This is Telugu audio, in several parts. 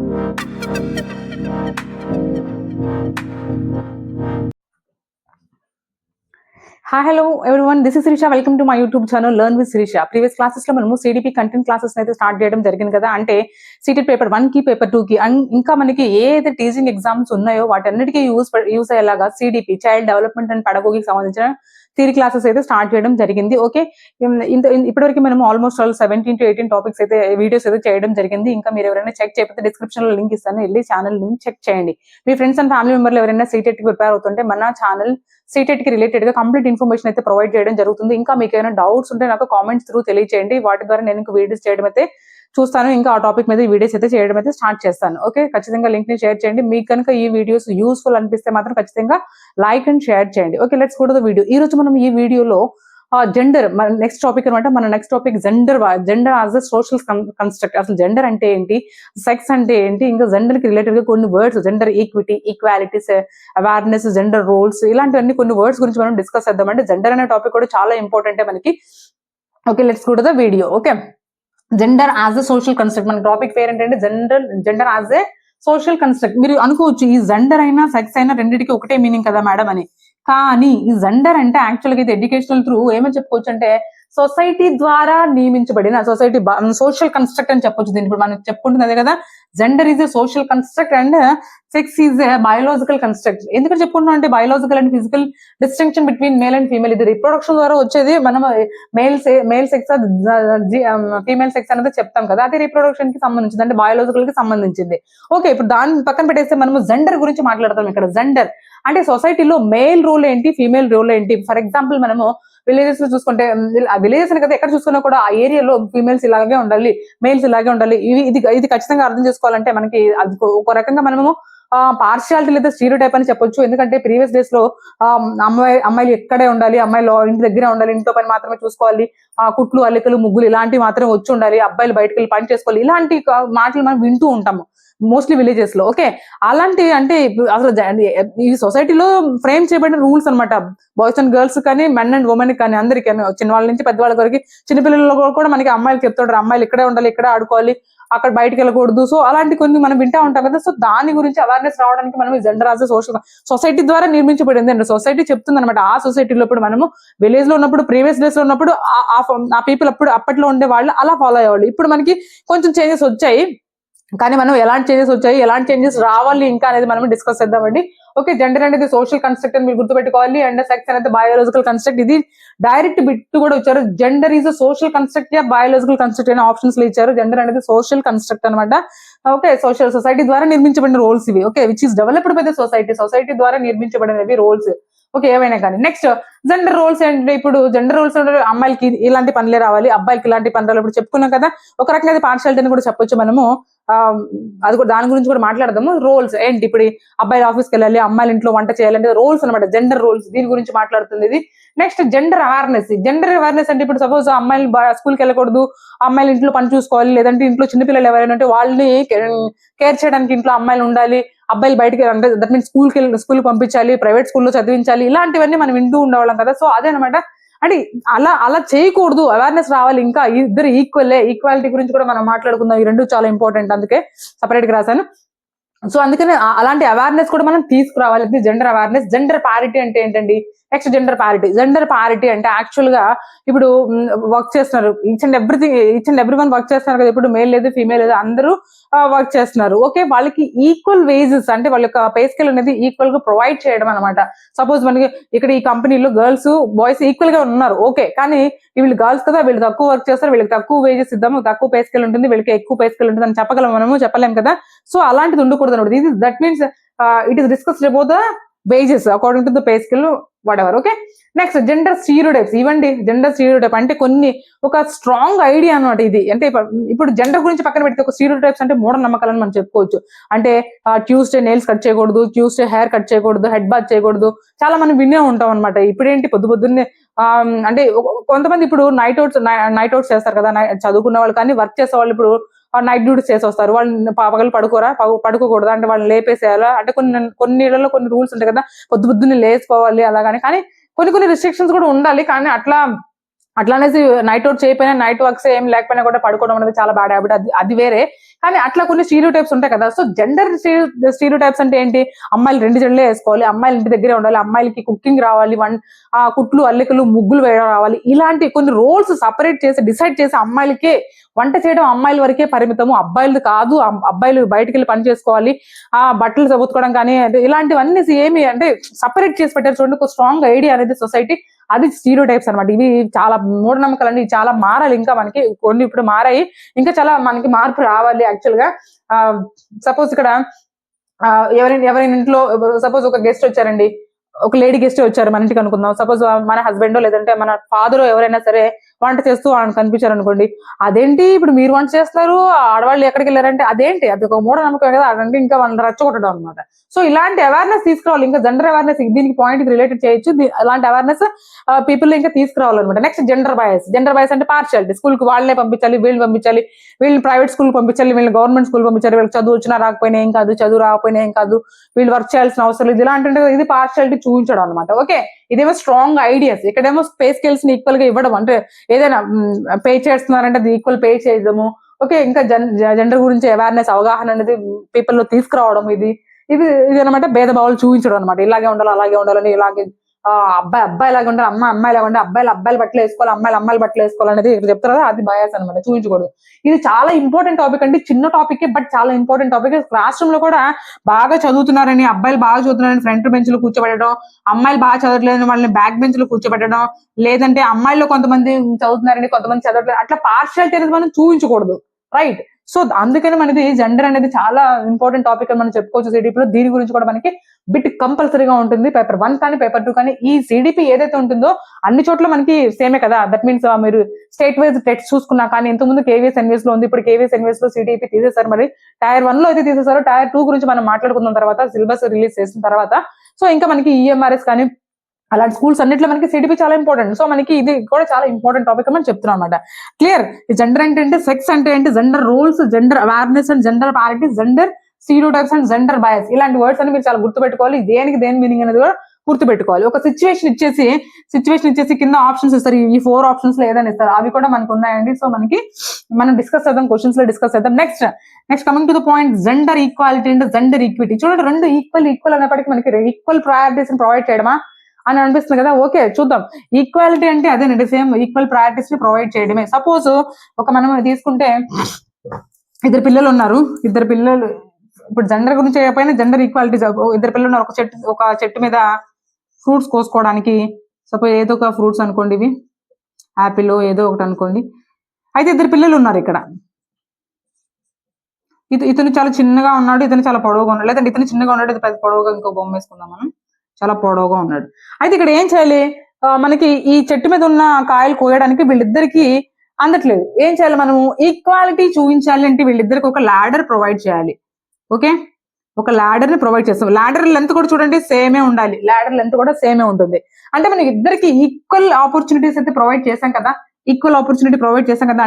Hi, hello everyone. This is Sirisha. Welcome to my YouTube channel Learn with Sirisha. Previous classes లో మనము CDP కంటెంట్ క్లాసెస్ అయితే స్టార్ట్ చేయడం జరిగింది కదా. అంటే సీటెట్ పేపర్ 1 కి పేపర్ 2 కి ఇంకా మనకి ఏదైతే టీచింగ్ ఎగ్జామ్స్ ఉన్నాయో వాటన్నిటికీ యూస్ అయ్యేలాగా CDP చైల్డ్ డెవలప్మెంట్ అండ్ పెడగోగికి సంబంధించిన థియరీ క్లాసెస్ అయితే స్టార్ట్ చేయడం జరిగింది. ఓకే, ఇప్పటివరకు మనం ఆల్మోస్ట్ 17 to 18 టాపిక్స్ అయితే వీడియోస్ అయితే చేయడం జరిగింది. ఇంకా మీరు ఎవరైనా చెక్ చేయకపోతే డిస్క్రిప్షన్ లో లింక్ ఇస్తాను, వెళ్ళి ఛానల్ లింక్ చెక్ చేయండి. మీ ఫ్రెండ్స్ అండ్ ఫ్యామిలీ మెంబర్లు ఎవరైనా సీటెట్ కి ప్రిపేర్ అవుతుంటే మన ఛానల్ సీటెట్ కి రిలేటెడ్ గా కంప్లీట్ ఇన్ఫర్మేషన్ అయితే ప్రొవైడ్ చేయడం జరుగుతుంది. ఇంకా మీకు ఏమైనా డౌట్స్ ఉంటే నాకు కామెంట్స్ త్రూ తెలియజేయండి. వాటి ద్వారా నేను ఇంకా వీడియోస్ చేయడం అయితే చూస్తాను. ఇంకా ఆ టాపిక్ మీద వీడియోస్ అయితే చేయడం అయితే స్టార్ట్ చేస్తాను. ఓకే, ఖచ్చితంగా లింక్ ని షేర్ చేయండి. మీకు కనుక ఈ వీడియోస్ యూస్ఫుల్ అనిపిస్తే మాత్రం ఖచ్చితంగా లైక్ అండ్ షేర్ చేయండి. Okay, let's go to the video. ఈ రోజు మనం ఈ వీడియోలో జెండర్ మన నెక్స్ట్ టాపిక్ అనమాట. మన next topic gender as a social construct. అసలు జెండర్ అంటే ఏంటి, సెక్స్ అంటే ఏంటి, ఇంకా జెండర్ కి రిలేటెడ్ గా కొన్ని words, gender equity, equalities, awareness, gender roles, ఇలాంటివన్నీ కొన్ని వర్డ్స్ గురించి మనం డిస్కస్ చేద్దాం. అంటే జెండర్ అనే టాపిక్ కూడా చాలా ఇంపార్టెంట్ మనకి. Okay, let's go to the video. Okay, gender as a social construct. మన టాపిక్ పేరు ఏంటంటే gender as a social construct. మీరు అనుకోవచ్చు ఈ జెండర్ అయినా సెక్స్ అయినా రెండింటికి ఒకటే మీనింగ్ కదా మేడం అని. కానీ ఈ జెండర్ అంటే యాక్చువల్గా ఇది ఎడ్యుకేషనల్ త్రూ ఏమని చెప్పుకోవచ్చు అంటే సొసైటీ ద్వారా నియమించబడిన సోషల్ కన్స్ట్రక్ట్ అని చెప్పొచ్చు. దీన్ని ఇప్పుడు మనం చెప్పుకుంటుంది అదే కదా, gender is a social construct and sex is a biological construct. ఎందుకంటే చెప్పుకుంటున్నాం అంటే biological and physical distinction between male and female. ఇది రిప్రొడక్షన్ ద్వారా వచ్చేది. మనం మేల్ సెక్స్ ఫీమేల్ సెక్స్ అనేది చెప్తాం కదా, అది రిప్రొడక్షన్ కి సంబంధించింది, అంటే బయోలాజికల్ కి సంబంధించింది. ఓకే, ఇప్పుడు దాన్ని పక్కన పెట్టేస్తే మనము జెండర్ గురించి మాట్లాడతాం. ఇక్కడ జెండర్ అంటే సొసైటీలో మేల్ రోల్ ఏంటి, ఫీమేల్ రోల్ ఏంటి. ఫర్ ఎగ్జాంపుల్ మనము విలేజెస్ లో చూసుకుంటే, విలేజెస్ కదా ఎక్కడ చూసుకున్నా కూడా ఆ ఏరియాలో ఫీమేల్స్ ఇలాగే ఉండాలి, మేల్స్ ఇలాగే ఉండాలి. ఇది ఖచ్చితంగా అర్థం చేసుకోవాలంటే మనకి అది ఒక రకంగా మనము పార్షియాలిటీ లేదా స్టీరియోటైప్ అని చెప్పొచ్చు. ఎందుకంటే ప్రీవియస్ డేస్ లో అమ్మాయిలు ఎక్కడే ఉండాలి, అమ్మాయిలు ఇంటి దగ్గరే ఉండాలి, ఇంట్లో పని మాత్రమే చూసుకోవాలి, కుట్లు అల్లికలు ముగ్గులు ఇలాంటివి మాత్రమే వచ్చి ఉండాలి, అబ్బాయిలు బయటకు వెళ్ళి పని చేసుకోవాలి, ఇలాంటి మాటలు మనం వింటూ ఉంటాము మోస్ట్లీ విలేజెస్ లో. ఓకే, అలాంటి అంటే అసలు ఈ సొసైటీలో ఫ్రేమ్ చేయబడిన రూల్స్ అనమాట. బాయ్స్ అండ్ గర్ల్స్ కానీ, మెన్ అండ్ ఉమెన్ కానీ, అందరికీ, చిన్నవాళ్ళ నుంచి పెద్దవాళ్ళ వరకు, చిన్నపిల్లలు కూడా మనకి అమ్మాయిలు చెప్తుంటారు, అమ్మాయిలు ఇక్కడే ఉండాలి, ఇక్కడే ఆడుకోవాలి, అక్కడ బయటకు వెళ్ళకూడదు. సో అలాంటి కొన్ని మనం వింటా ఉంటాం కదా. సో దాని గురించి అవేర్నెస్ రావడానికి మనం జెండర్ యాజ్ సోషల్ సొసైటీ ద్వారా నిర్మించబడింది అండి. సొసైటీ చెప్తుంది అనమాట. ఆ సొసైటీలో ఇప్పుడు మనము విలేజ్ లో ఉన్నప్పుడు, ప్రీవియస్ డేస్ లో ఉన్నప్పుడు ఆ పీపుల్ అప్పట్లో ఉండే వాళ్ళు అలా ఫాలో అయ్యేవాళ్ళు. ఇప్పుడు మనకి కొంచెం చేంజెస్ వచ్చాయి, కానీ మనం ఎలాంటి చేంజెస్ వచ్చాయి, ఎలాంటి చేంజెస్ రావాలి ఇంకా అనేది మనం డిస్కస్ చేద్దామండి. ఓకే, జెండర్ అనేది సోషల్ కన్స్ట్రక్ట్ అని మీరు గుర్తుపెట్టుకోవాలి, అండ్ సెక్స్ అనేది బయోలాజికల్ కన్స్ట్రక్ట్. ఇది డైరెక్ట్ బిట్ కూడా ఇచ్చారు. Gender is social construct yeah biological construct అనే ఆప్షన్స్ లో ఇచ్చారు. జెండర్ అనేది సోషల్ కన్స్ట్రక్ట్ అనమాట. ఓకే, సొసైటీ ద్వారా నిర్మించబడిన రోల్స్ ఇవి. Okay, which is developed by the society ద్వారా నిర్మించబడినవి రోల్స్. ఓకే, ఏమైనా కానీ. నెక్స్ట్ జెండర్ రోల్స్ ఏంటంటే, ఇప్పుడు జెండర్ రోల్స్ అంటే అమ్మాయిలకి ఇలాంటి పనులే రావాలి, అబ్బాయిలకి ఇలాంటి పనులు రావాలి. ఇప్పుడు చెప్పుకున్నాం కదా, ఒక రకంగా అది పార్షియాలిటీ అని కూడా చెప్పొచ్చు మనము. అది కూడా దాని గురించి కూడా మాట్లాడదాము. రోల్స్ ఏంటి, ఇప్పుడు అబ్బాయిలు ఆఫీస్కి వెళ్ళాలి, అమ్మాయిల ఇంట్లో వంట చేయాలంటే రోల్స్ అనమాట, జెండర్ రోల్స్. దీని గురించి మాట్లాడుతుంది ఇది. Next gender awareness. Gender awareness అంటే ఇప్పుడు సపోజ్ అమ్మాయిలు స్కూల్కి వెళ్ళకూడదు, అమ్మాయిలు ఇంట్లో పని చూసుకోవాలి, లేదంటే ఇంట్లో చిన్నపిల్లలు ఎవరైనా ఉంటే వాళ్ళని కేర్ చేయడానికి ఇంట్లో అమ్మాయిలు ఉండాలి, అబ్బాయిలు బయటకి, అంటే దట్ మీన్స్ స్కూల్ పంపించాలి, ప్రైవేట్ స్కూల్లో చదివించాలి, ఇలాంటివన్నీ మనం వింటూ ఉండేవాళ్ళం కదా. సో అదేనమాట. అంటే అలా చేయకూడదు, అవేర్నెస్ రావాలి. ఇంకా ఇద్దరు ఈక్వాలిటీ గురించి కూడా మనం మాట్లాడుకుందాం. ఈ రెండు చాలా ఇంపార్టెంట్, అందుకే సపరేట్ గా రాశాను. సో అందుకనే అలాంటి అవేర్నెస్ కూడా మనం తీసుకురావాలి. ఇది జెండర్ అవేర్నెస్. జెండర్ పారిటీ అంటే ఏంటండి? నెక్స్ట్ జెండర్ పారిటీ అంటే యాక్చువల్ గా ఇప్పుడు వర్క్ చేస్తున్నారు, each and every one work చేస్తున్నారు కదా. ఇప్పుడు మేల్ లేదు, ఫీమేల్ లేదు, అందరూ వర్క్ చేస్తున్నారు. ఓకే, వాళ్ళకి ఈక్వల్ వేజెస్, అంటే వాళ్ళ యొక్క పే స్కేల్ అనేది ఈక్వల్ గా ప్రొవైడ్ చేయడం అనమాట. సపోజ్ మనకి ఇక్కడ ఈ కంపెనీలో గర్ల్స్ బాయ్స్ ఈక్వల్ గా ఉన్నారు. ఓకే, కానీ వీళ్ళు గర్ల్స్ కదా, వీళ్ళు తక్కువ వర్క్ చేస్తారు, వీళ్ళకి తక్కువ వేజెస్ ఇద్దాము, తక్కువ పే స్కేల్ ఉంటుంది, వీళ్ళకి ఎక్కువ పే స్కేల్ ఉంటుంది అని చెప్పగలం మనము? చెప్పలేం కదా. సో అలాంటిది ఉండకూడదు అనమాట. That means it is discussed about the wages according to the pay scale whatever. Okay, next gender stereotypes. ఇవ్వండి జెండర్ స్టీరియోటైప్ అంటే ఒక స్ట్రాంగ్ ఐడియా అనమాట ఇది. అంటే ఇప్పుడు జెండర్ గురించి పక్కన పెడితే ఒక స్టీరియోటైప్స్ అంటే మూఢనమ్మకాలని మనం చెప్పుకోవచ్చు. అంటే ట్యూస్డే నెయిల్స్ కట్ చేయకూడదు, ట్యూస్డే హెయిర్ కట్ చేయకూడదు, హెడ్ బాత్ చేయకూడదు, చాలా మనం వినే ఉంటాం అనమాట. ఇప్పుడేంటి పొద్దున్నే అంటే కొంతమంది ఇప్పుడు నైట్ అవుట్స్ చేస్తారు కదా, చదువుకున్న వాళ్ళు కానీ వర్క్ చేసే వాళ్ళు ఇప్పుడు నైట్ డ్యూటీస్ చేసి వస్తారు. వాళ్ళు పగలు పడుకోకూడదు, అంటే వాళ్ళని లేపేసేయాలా, అంటే కొన్ని ఇళ్లలో కొన్ని రూల్స్ ఉంటాయి కదా, పొద్దున్నే లేచిపోవాలి అలాగని. కానీ కొన్ని రిస్ట్రిక్షన్స్ కూడా ఉండాలి, కానీ అట్లా అట్లా అనేసి నైట్ అవుట్ చేయకపోయినా, నైట్ వర్క్స్ ఏం లేకపోయినా కూడా పడుకోవడం అనేది చాలా బ్యాడ్ హ్యాబిట్, అది వేరే. కానీ అట్లా కొన్ని స్టీరియో టైప్స్ ఉంటాయి కదా. సో జెండర్ స్టీరియో టైప్స్ అంటే ఏంటి? అమ్మాయిలు 2 జడలే వేసుకోవాలి, అమ్మాయిలు ఇంటి దగ్గరే ఉండాలి, అమ్మాయిలకి కుకింగ్ రావాలి, కుట్లు అల్లికలు ముగ్గులు వేయడం రావాలి, ఇలాంటి కొన్ని రోల్స్ సపరేట్ చేసి డిసైడ్ చేసి అమ్మాయిలకే వంట చేయడం అమ్మాయిల వరకే పరిమితము, అబ్బాయిలు కాదు, అబ్బాయిలు బయటకు వెళ్ళి పని చేసుకోవాలి, బట్టలు చదువుకోవడం కానీ ఇలాంటివన్నీ ఏమి అంటే సపరేట్ చేసి పెట్టారు చూడండి. ఒక స్ట్రాంగ్ ఐడియా అనేది సొసైటీ, అది స్టీరియో టైప్స్ అనమాట. ఇవి చాలా మూఢనమ్మకాలు అండి, చాలా మారాలి. ఇంకా మనకి కొన్ని ఇప్పుడు మారాయి, ఇంకా చాలా మనకి మార్పు రావాలి యాక్చువల్ గా. సపోజ్ ఇక్కడ ఎవరైనా ఇంట్లో సపోజ్ ఒక గెస్ట్ వచ్చారండి, ఒక లేడీ గెస్ట్ వచ్చారు మన ఇంటికి అనుకుందాం. సపోజ్ మన హస్బెండ్ లేదంటే మన ఫాదర్ ఎవరైనా సరే వంట చేస్తూ వాళ్ళని కనిపించారు అనుకోండి, అదేంటి ఇప్పుడు మీరు వంట చేస్తారు, ఆడవాళ్ళు ఎక్కడికి వెళ్ళారంటే అదేంటి, అది ఒక మూఢనమ్మకం కదా, అదంటే ఇంకా వాళ్ళని రెచ్చగొట్టడం అనమాట. సో ఇలాంటి అవేర్నెస్ తీసుకురావాలి, ఇంకా జెండర్ అవేర్నెస్ దీనికి పాయింట్ రిలేటెడ్ చేయొచ్చు, అలాంటి అవేర్నెస్ పీపుల్ ఇంకా తీసుకురావాలన్నమాట. నెక్స్ట్ జెండర్ బయాస్ అంటే పార్షియాలిటీ, స్కూల్ కి వాళ్ళనే పంపించాలి, వీళ్ళు పంపించాలి, వీళ్ళు ప్రైవేట్ స్కూల్ పంపించాలి, వీళ్ళు గవర్నమెంట్ స్కూల్ పంపించాలి, వీళ్ళకి చదువు వచ్చినా రాకపోయినా ఏం కాదు, చదువు రాకపోయినా ఏం కాదు, వీళ్ళు వర్క్ చేయాల్సిన అవసరం లేదు, ఇలాంటి ఇది పార్షియాలిటీ చూపించడం అనమాట. ఓకే, ఇదేమో స్ట్రాంగ్ ఐడియాస్. ఇక్కడేమో పే స్కేల్స్ ని ఈక్వల్ గా ఇవ్వడం, అంటే ఏదైనా పే చేస్తున్నారంటే అది ఈక్వల్ పే చేయడము. ఓకే, ఇంకా జెండర్ గురించి అవేర్నెస్, అవగాహన అనేది పీపుల్ లో తీసుకురావడం, ఇది అనమాట భేదభావాలు చూపించడం అనమాట. ఇలాగే ఉండాలి, అలాగే ఉండాలని, ఇలాగే అబ్బాయి లాగా ఉండాలి, అమ్మాయి లాగా ఉండాలి, అబ్బాయిలు బట్టలు వేసుకోవాలి, అమ్మాయిలు బట్టలు వేసుకోవాలనేది ఇక్కడ చెప్తారు కదా, అది బయాస్ అనమాట, చూపించకూడదు. ఇది చాలా ఇంపార్టెంట్ టాపిక్ అండి, చిన్న టాపిక్ బట్ చాలా ఇంపార్టెంట్ టాపిక్. క్లాస్ రూమ్ లో కూడా బాగా చదువుతున్నారని, అబ్బాయిలు బాగా చదువుతున్నారని ఫ్రంట్ బెంచ్ లో కూర్చోబెట్టడం, అమ్మాయిలు బాగా చదవట్లేదని వాళ్ళని బ్యాక్ బెంచ్ లో కూర్చోబెట్టడం, లేదంటే అమ్మాయిల్లో కొంతమంది చదువుతున్నారని కొంతమంది చదవట్లేదు, అట్లా పార్షియాలిటీ అనేది మనం చూపించకూడదు, రైట్? సో అందుకని మనది జెండర్ అనేది చాలా ఇంపార్టెంట్ టాపిక్ అని మనం చెప్పుకోవచ్చు సిడిపిలో. దీని గురించి కూడా మనకి బిట్ కంపల్సరీగా ఉంటుంది, పేపర్ 1 కానీ పేపర్ 2 కానీ. ఈ సిడిపి ఏదైతే ఉంటుందో అన్ని చోట్ల మనకి సేమే కదా. దట్ మీన్స్ మీరు స్టేట్ వైజ్ టెస్ట్ చూసుకున్నా కానీ, ఇంతకుముందు కేవీఎస్ ఎన్వీఎస్ లో ఉంది, ఇప్పుడు కేవీఎస్ ఎన్వీఎస్ లో సిడిపి తీసేశారు. మరి టైర్ 1 లో అయితే తీసేశారు, టైర్ 2 గురించి మనం మాట్లాడుకున్న తర్వాత, సిలబస్ రిలీజ్ చేసిన తర్వాత, సో ఇంకా మనకి ఈఎంఆర్ఎస్ కానీ అలాంటి స్కూల్స్ అన్నిట్లో మనకి సిడిపి చాలా ఇంపార్టెంట్. సో మనకి ఇది కూడా చాలా ఇంపార్టెంట్ టాపిక్ అని చెప్తున్నాం అనమాట. క్లియర్? జెండర్ అంటే ఏంటి, సెక్స్ అంటే ఏంటి, gender roles, gender awareness and gender parity, gender stereotypes and gender bias, ఇలాంటి వర్డ్స్ అని మీరు చాలా గుర్తుపెట్టుకోవాలి. దేనికి దేని మీనింగ్ అనేది కూడా గుర్తుపెట్టుకోవాలి. ఒక సిచ్యువేషన్ ఇచ్చేసి కింద ఆప్షన్స్ ఇస్తారు, ఈ 4 ఆప్షన్స్ లో ఏదైనా ఇస్తారు, అవి కూడా మనకు ఉన్నాయండి. సో మనం డిస్కస్ చేద్దాం, క్వశ్చన్స్ లో డిస్కస్ చేద్దాం. Next coming to the point, gender equality and gender equity. చూడండి, రెండు ఈక్వల్ అనేప్పటికీ మనకి ఈక్వల్ ప్రయారిటీస్ ప్రొవైడ్ చేయడమా అని అనిపిస్తుంది కదా. ఓకే, చూద్దాం. ఈక్వాలిటీ అంటే అదేనండి, సేమ్ ఈక్వల్ ప్రయారిటీస్ ని ప్రొవైడ్ చేయడమే. సపోజ్ మనం తీసుకుంటే ఇద్దరు పిల్లలు ఉన్నారు, ఇప్పుడు జెండర్ గురించి చెప్పైనా జెండర్ ఈక్వాలిటీ, ఇద్దరు పిల్లలు ఉన్నారు, ఒక చెట్టు మీద ఫ్రూట్స్ కోసుకోవడానికి. సపోజ్ ఏదో ఒక ఫ్రూట్స్ అనుకోండి, ఇవి యాపిల్ ఏదో ఒకటి అనుకోండి. అయితే ఇద్దరు పిల్లలు ఉన్నారు ఇక్కడ. ఇతను చాలా చిన్నగా ఉన్నాడు, ఇతను చాలా పొడవుగా ఉన్నాడు, లేదంటే ఇతను చిన్నగా ఉన్నాడు, ఇది పెద్ద పొడవుగా, ఇంకో బొమ్మ వేసుకుందాం మనం, చాలా పొడవుగా ఉన్నాడు. అయితే ఇక్కడ ఏం చేయాలి, మనకి ఈ చెట్టు మీద ఉన్న కాయలు కోయడానికి వీళ్ళిద్దరికి అందట్లేదు. ఏం చేయాలి, మనము ఈక్వాలిటీ చూపించాలి అంటే వీళ్ళిద్దరికి ఒక ల్యాడర్ ప్రొవైడ్ చేయాలి. ఓకే, ఒక ల్యాడర్ ని ప్రొవైడ్ చేస్తాం. ల్యాడర్ లెంత్ కూడా చూడండి సేమే ఉండాలి, ల్యాడర్ లెంత్ కూడా సేమే ఉంటుంది. అంటే మనకి ఇద్దరికి ఈక్వల్ ఆపర్చునిటీస్ అయితే ప్రొవైడ్ చేశాం కదా,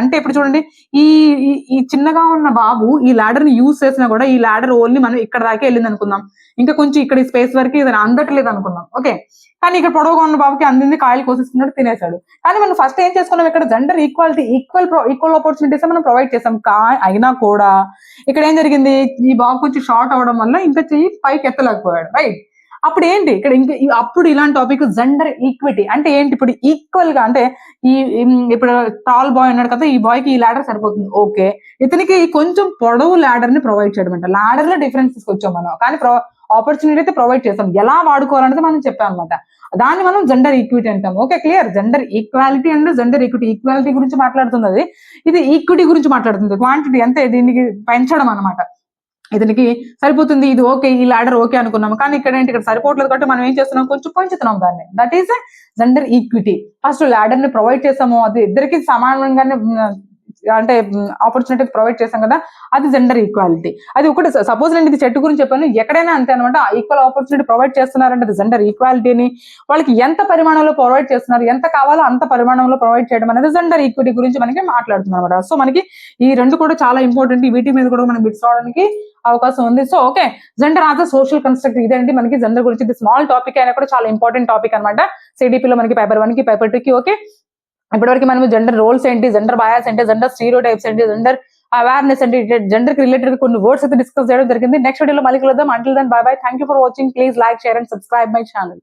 అంటే ఇప్పుడు చూడండి, ఈ చిన్నగా ఉన్న బాబు ఈ ల్యాడర్ ని యూజ్ చేసినా కూడా ఈ ల్యాడర్ ఓన్లీ మనం ఇక్కడ దాకా వెళ్ళింది అనుకుందాం, ఇంకా కొంచెం ఇక్కడ ఈ స్పేస్ వరకు ఇది అందట్లేదు అనుకుందాం. ఓకే, కానీ ఇక్కడ పొడవుగా ఉన్న బాబుకి అందింది, కాయలు కోసేస్తున్నాడు, తినేశాడు. కానీ మనం ఫస్ట్ ఏం చేసుకున్నాం, ఇక్కడ జెండర్ ఈక్వాలిటీ, ఈక్వల్ ఆపర్చునిటీస్ మనం ప్రొవైడ్ చేసాం. అయినా కూడా ఇక్కడ ఏం జరిగింది, ఈ బాబు కొంచెం షార్ట్ అవడం వల్ల ఇంకా చెయ్యి పైకి ఎత్తలేకపోయాడు, రైట్? అప్పుడు ఏంటి ఇక్కడ అప్పుడు ఇలాంటి టాపిక్ జెండర్ ఈక్విటీ అంటే ఏంటి, ఇప్పుడు ఈక్వల్ గా, అంటే ఇప్పుడు టాల్ బాయ్ ఉన్నాడు కదా, ఈ బాయ్ కి ఈ ల్యాడర్ సరిపోతుంది. ఓకే, ఇతనికి కొంచెం పొడవు ల్యాడర్ ని ప్రొవైడ్ చేయడం అంటే, ల్యాడర్ లో డిఫరెన్స్ తీసుకొచ్చాం మనం, కానీ ఆపర్చునిటీ అయితే ప్రొవైడ్ చేస్తాం. ఎలా వాడుకోవాలనేది మనం చెప్పాం అనమాట, దాన్ని మనం జెండర్ ఈక్విటీ అంటాం. Okay, clear? Gender equality and gender equity, equality గురించి మాట్లాడుతుంది అది, ఇది ఈక్విటీ గురించి మాట్లాడుతుంది, క్వాంటిటీ అంతే, దీనికి పెంచడం అనమాట. ఇతనికి సరిపోతుంది, ఇది ఓకే, ఈ ల్యాడర్ ఓకే అనుకున్నాము, కానీ ఇక్కడ ఏంటి, ఇక్కడ సరిపోవట్లేదు కాబట్టి మనం ఏం చేస్తున్నాం, కొంచెం పెంచుతున్నాం దాన్ని. That is gender equity. First ladder ని ప్రొవైడ్ చేసాము, అది ఇద్దరికి సమానంగానే అంటే ఆపర్చునిటీ ప్రొవైడ్ చేసాం కదా, అది జెండర్ ఈక్వాలిటీ. అది ఒకటి. సపోజ్ నేను ఇది చెట్టు గురించి చెప్పాను, ఎక్కడైనా అంతే అనమాట, ఈక్వల్ ఆపర్చునిటీ ప్రొవైడ్ చేస్తున్నారంటే అది జెండర్ ఈక్వాలిటీని. వాళ్ళకి ఎంత పరిమాణంలో ప్రొవైడ్ చేస్తున్నారు, ఎంత కావాలో అంత పరిమాణంలో ప్రొవైడ్ చేయడం అనేది జెండర్ ఈక్విటీ గురించి మనకి మాట్లాడుతున్నాం అనమాట. సో మనకి ఈ రెండు కూడా చాలా ఇంపార్టెంట్, వీటి మీద కూడా మనం బిట్స్ అవడానికి అవకాశం ఉంది. So okay, gender as a social construct, ఇదేంటి మనకి జెండర్ గురించి. ఇది స్మాల్ టాపిక్ అయినా కూడా చాలా ఇంపార్టెంట్ టాపిక్ అనమాట. సిడిపిలో మనకి పేపర్ 1 కి పేపర్ 2 కి. ఓకే, ఇప్పటివరకు మనం జెండర్ రోల్స్ ఏంటి, జెండర్ బయాస్ ఏంటి, జెండర్ స్టీరియో టైప్స్ ఏంటి, జెండర్ అవేర్నెస్ ఏంటి, జెండర్ కి రిలేటెడ్ కొన్ని వర్డ్స్ అయితే డిస్కస్ చేయడం జరిగింది. నెక్స్ట్ వీడియోలో మళ్ళీ కలుద్దాం. Until then bye bye. Thank you for watching. Please like, share and subscribe my channel.